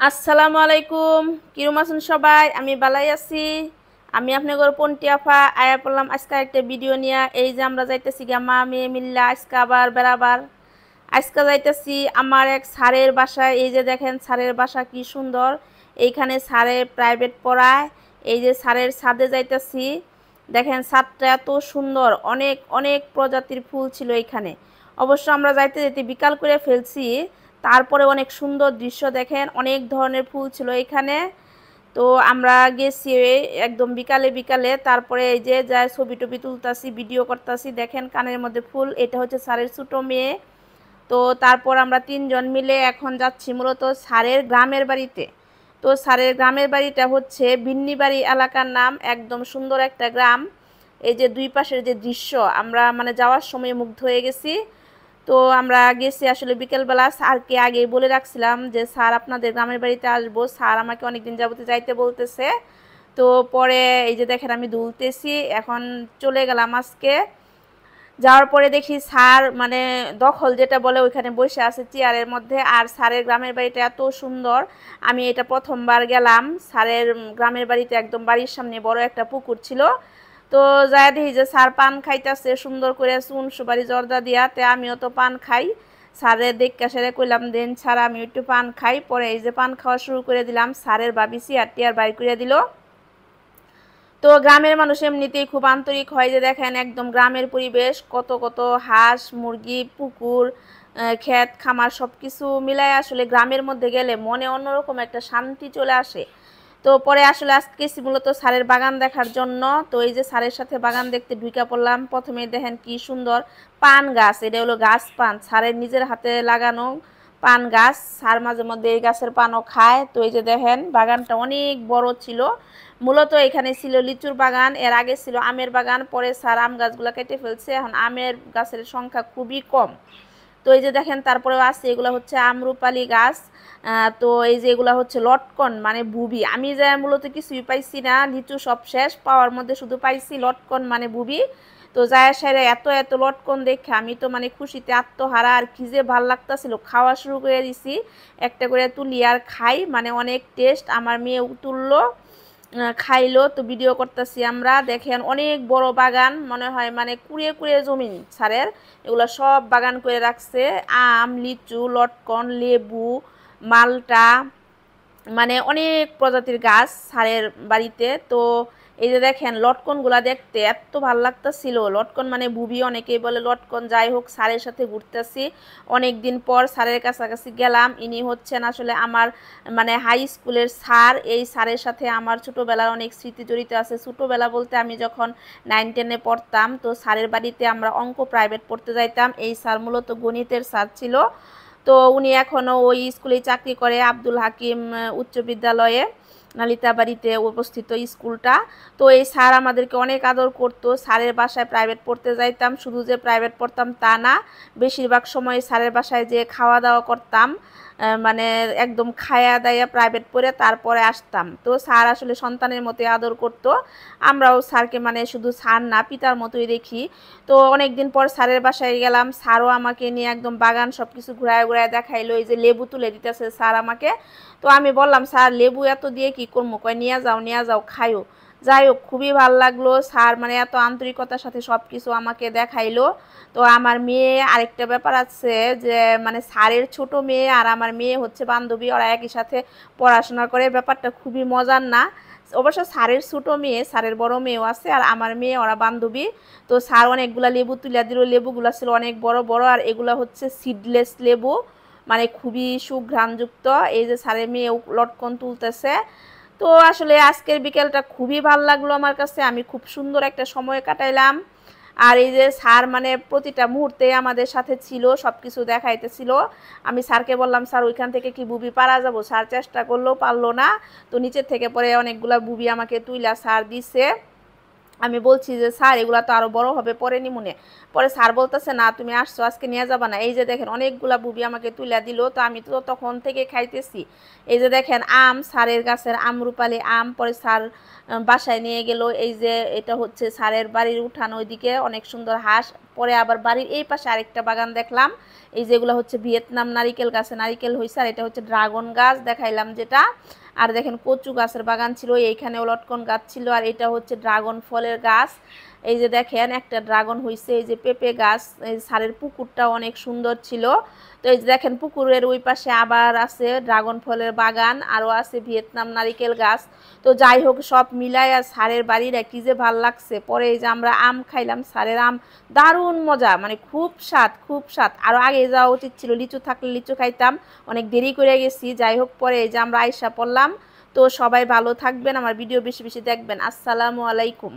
আসসালামু আলাইকুম। কিরম আছেন সবাই? আমি বালাই আছি। আমি আপনাদের পন্টি আফা আয়া পড়লাম আজকে একটা ভিডিও নিয়ে। এই যে আমরা যাইতেছি গামা মেয়ে মিল্লা আজকে আবার বেড়াবার। আজকে যাইতেছি আমার এক স্যারের বাসায়। এই যে দেখেন স্যারের বাসা কি সুন্দর। এইখানে স্যারে প্রাইভেট পড়ায়। এই যে স্যারের ছাদে যাইতেছি। দেখেন ছাদটা এত সুন্দর, অনেক অনেক প্রজাতির ফুল ছিল এইখানে। অবশ্য আমরা যাইতে যেতে বিকাল করে ফেলছি, তারপরে অনেক সুন্দর দৃশ্য দেখেন, অনেক ধরনের ফুল ছিল এখানে। তো আমরা গেছি একদম বিকালে বিকালে, তারপরে এই যে যা ছবি টবি তুলতাছি, ভিডিও করতেছি। দেখেন কানের মধ্যে ফুল, এটা হচ্ছে স্যারের ছোটো মেয়ে। তো তারপর আমরা তিনজন মিলে এখন যাচ্ছি মূলত স্যারের গ্রামের বাড়িতে। তো স্যারের গ্রামের বাড়িটা হচ্ছে বিন্নিবাড়ি এলাকার নাম, একদম সুন্দর একটা গ্রাম। এই যে দুই পাশের যে দৃশ্য, আমরা মানে যাওয়ার সময় মুগ্ধ হয়ে গেছি। তো আমরা গেছি আসলে বিকেলবেলা। স্যারকে আগেই বলে রাখছিলাম যে স্যার আপনাদের গ্রামের বাড়িতে আসবো, স্যার আমাকে অনেকদিন যাবতে যাইতে বলতেছে। তো পরে এই যে দেখেন আমি দুলতেছি, এখন চলে গেলাম আজকে। যাওয়ার পরে দেখি স্যার মানে দখল যেটা বলে ওইখানে বসে আছে চেয়ারের মধ্যে। আর স্যারের গ্রামের বাড়িটা এত সুন্দর, আমি এটা প্রথমবার গেলাম। স্যারের গ্রামের বাড়িতে একদম বাড়ির সামনে বড় একটা পুকুর ছিল। তো যাই দেখি যে স্যার পান খাইতেছে সুন্দর করে চুন সুপারি জর্দা দিয়া। তে আমিও তো পান খাই। স্যারে দেখে সেরে কইলাম দেন স্যার আমি একটু পান খাই। পরে এই যে পান খাওয়া শুরু করে দিলাম, স্যারের ভাবি চেয়ার টিয়ার বাইর করে দিল। তো গ্রামের মানুষ এমনিতেই খুব আন্তরিক হয়। যে দেখেন একদম গ্রামের পরিবেশ, কত কত হাঁস মুরগি পুকুর ক্ষেত খামার সব কিছু মিলায় আসলে গ্রামের মধ্যে গেলে মনে অন্যরকম একটা শান্তি চলে আসে। তো পরে আসলে আজকে গেছি মূলত স্যারের বাগান দেখার জন্য। তো এই যে স্যারের সাথে বাগান দেখতে ঢুকে পড়লাম। প্রথমে দেখেন কি সুন্দর পান গাছ, এটা হলো গাছ পান, স্যারের নিজের হাতে লাগানো পান গাছ। স্যার মাঝে মধ্যে এই গাছের পানও খায়। তো এই যে দেখেন বাগানটা অনেক বড় ছিল। মূলত এখানে ছিল লিচুর বাগান, এর আগে ছিল আমের বাগান, পরে স্যার আম গাছগুলো কেটে ফেলছে, এখন আমের গাছের সংখ্যা খুবই কম। তো এই যে দেখেন তারপরেও আছে, এগুলো হচ্ছে আমরুপালি গাছ। তো এই যে এগুলো হচ্ছে লটকন মানে বুবি। আমি যা মূলত কিছুই পাইছি না, লিচু সব শেষ, পাওয়ার মধ্যে শুধু পাইছি লটকন মানে বুবি। তো যায় সেরে এত এত লটকন দেখে আমি তো মানে খুশিতে আত্মহারা, আর কি যে ভাল লাগতেছিল, খাওয়া শুরু করে দিছি। একটা করে তুলি আর খাই, মানে অনেক টেস্ট। আমার মেয়েও তুললো, খাইলো। তো ভিডিও করতেছি আমরা। দেখেন অনেক বড় বাগান, মনে হয় মানে কুড়িয়ে কুড়িয়ে জমিন স্যারের। এগুলো সব বাগান করে রাখছে, আম লিচু লটকন লেবু মালটা, মানে অনেক প্রজাতির গাছ স্যারের বাড়িতে। তো এই যে দেখেন লটকনগুলা দেখতে এত ভাল লাগতেছিল। লটকন মানে বুবি অনেকেই বলে লটকন। যাই হোক, স্যারের সাথে ঘুরতেছি, অনেক দিন পর স্যারের কাছাকাছি গেলাম। ইনি হচ্ছেন আসলে আমার মানে হাই স্কুলের স্যার। এই স্যারের সাথে আমার ছোটোবেলার অনেক স্মৃতি জড়িত আছে। ছোটোবেলা বলতে আমি যখন 9-10-এ পড়তাম, তো স্যারের বাড়িতে আমরা অঙ্ক প্রাইভেট পড়তে যাইতাম। এই স্যার মূলত গণিতের স্যার ছিল। তো উনি এখনও ওই স্কুলেই চাকরি করে, আব্দুল হাকিম উচ্চ বিদ্যালয়ে, নালিতাবাড়িতে অবস্থিত স্কুলটা। তো এই স্যার আমাদেরকে অনেক আদর করতো। স্যারের বাসায় প্রাইভেট পড়তে যাইতাম, শুধু যে প্রাইভেট পড়তাম তা না, বেশিরভাগ সময় স্যারের বাসায় যে খাওয়া দাওয়া করতাম, মানে একদম খায়া দায়া প্রাইভেট পড়ে তারপরে আসতাম। তো স্যার আসলে সন্তানের মতোই আদর করতো। আমরাও স্যারকে মানে শুধু স্যার না পিতার মতোই দেখি। তো অনেক দিন পর স্যারের বাসায় গেলাম, স্যারও আমাকে নিয়ে একদম বাগান সব কিছু ঘুরায় ঘুরায় দেখাইলো। এই যে লেবু তুলে দিতেছে স্যার আমাকে। তো আমি বললাম স্যার লেবু এত দিয়ে কি করবো, কয় নিয়ে যাও খাইও। যাই হোক, খুবই ভালো লাগলো। স্যার মানে এত আন্তরিকতার সাথে সব কিছু আমাকে দেখাইলো। তো আমার মেয়ে আরেকটা ব্যাপার আছে, যে মানে স্যারের ছোট মেয়ে আর আমার মেয়ে হচ্ছে বান্ধবী, ওরা একই সাথে পড়াশোনা করে। ব্যাপারটা খুবই মজার না? অবশ্য স্যারের ছোট মেয়ে, স্যারের বড় মেয়েও আছে, আর আমার মেয়ে, ওরা বান্ধবী। তো স্যার অনেকগুলা লেবু তুলে দিল, লেবুগুলা ছিল অনেক বড় বড়, আর এগুলো হচ্ছে সিডলেস লেবু, মানে খুবই সুঘ্রাণযুক্ত। এই যে স্যারের মেয়ে লটকন তুলতেছে। তো আসলে আজকের বিকেলটা খুবই ভালো লাগলো আমার কাছে, আমি খুব সুন্দর একটা সময় কাটাইলাম। আর এই যে স্যার মানে প্রতিটা মুহূর্তে আমাদের সাথে ছিল, সব কিছু দেখাইতেছিল। আমি স্যারকে বললাম স্যার ওইখান থেকে কি বুবি পারা যাবো, স্যার চেষ্টা করলেও পারলো না। তো নিচের থেকে পরে অনেকগুলা বুবি আমাকে তুইলা স্যার দিছে। আমি বলছি যে স্যার এগুলা তো আরো বড় হবে পরে নিমুনে। পরে স্যার বলতেছে না তুমি আসছো আজকে নিয়ে যাবা না। এই যে দেখেন অনেকগুলা বুবি আমাকে তুলে দিল, তো আমি তো তখন থেকে খাইতেছি। এই যে দেখেন আম, স্যারের গাছের আমরুপালি আম। পরে স্যার বাসায় নিয়ে গেল। এই যে এটা হচ্ছে স্যারের বাড়ির উঠান, ওইদিকে অনেক সুন্দর হাঁস। পরে আবার বাড়ির এই পাশে আরেকটা বাগান দেখলাম। এই যেগুলো হচ্ছে ভিয়েতনাম নারিকেল গাছে নারিকেল হয়েছে, আর এটা হচ্ছে ড্রাগন গাছ দেখাইলাম যেটা। আর দেখেন কচু গাছের বাগান ছিল, এইখানেও লটকন গাছ ছিল, আর এটা হচ্ছে ড্রাগন ফলের গাছ। এই যে দেখেন একটা ড্রাগন হয়েছে। এই যে পেঁপে গাছ, এই সারের পুকুরটা অনেক সুন্দর ছিল। তো এই যে দেখেন পুকুরের ওই পাশে আবার আছে ড্রাগন ফলের বাগান, আরও আছে ভিয়েতনাম নারিকেল গাছ। তো যাই হোক সব মিলাই আর সারের বাড়িটা কি যে ভাল লাগছে। পরে এই যে আমরা আম খাইলাম, সারের আম দারুণ মজা, মানে খুব স্বাদ খুব স্বাদ। আরও আগে যাওয়া উচিত ছিল, লিচু থাকলে লিচু খাইতাম, অনেক দেরি করে গেছি। যাই হোক পরে এই যে আমরা আইসা পড়লাম। তো সবাই ভালো থাকবেন, আমার ভিডিও বেশি বেশি দেখবেন। আসসালামু আলাইকুম।